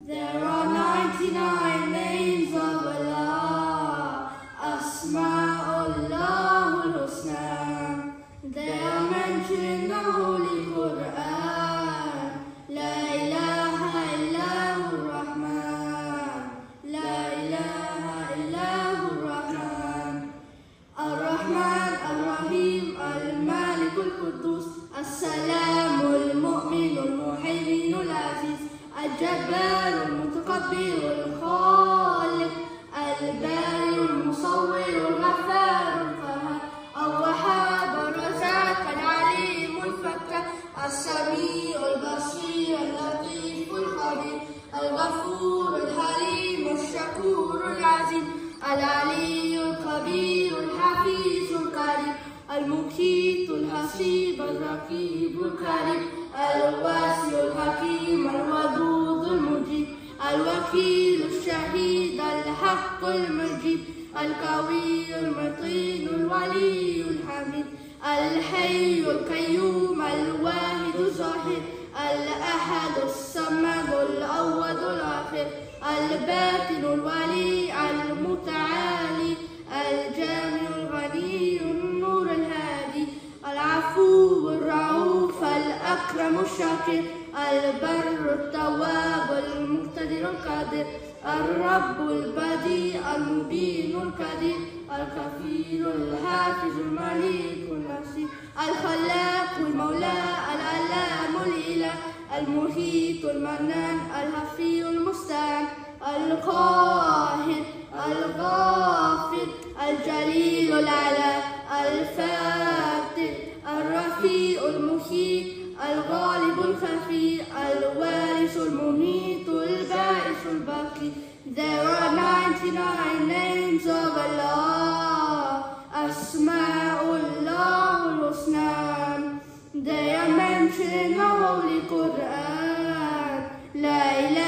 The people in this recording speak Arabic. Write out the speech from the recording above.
There are 99 names of Allah, Asma'ullahul Husna. They are mentioned in the Holy Quran. La ilaha illahur Rahman. La ilaha illahur Rahman. Ar-Rahman, Ar-Rahim, Al-Malikul Quddus, As-Salamul Mu'minul Muhayminul Aziz, الجبار المتكبر الخالق البارئ المصور الغفار القهار الوهاب الرزاق العليم الفتاح السميع البصير اللطيف الخبير الغفور الحليم الشكور العزيز العلي الكبير الحفيظ الكريم المقيت الحسيب الرقيب الكريم الواسع الحكيم الودود المجيب الوكيل الشهيد الحق المجيب القوي المتين الولي الحميد الحي القيوم الواحد الصاحب الأحد الصمد الأول الآخر الباطن الولي المتعالي الجامع الغني النور الهادي العفو الرؤوف الأكرم الشاكر البر التواب المقتدر القادر الرب البديع المبين القدير الكفيل الحافظ المليك النصير الخلاق المولى العلام الإله المحيط المنان الحفي المستعان القاهر الغافر الجليل العلا الفاتح الرفيع المحيط الغالب الخفي الوارث المميت الباعث الباقي. There are 99 names of Allah, Asma'ullahul Husna. They are mentioned in the Holy Quran. La ilaha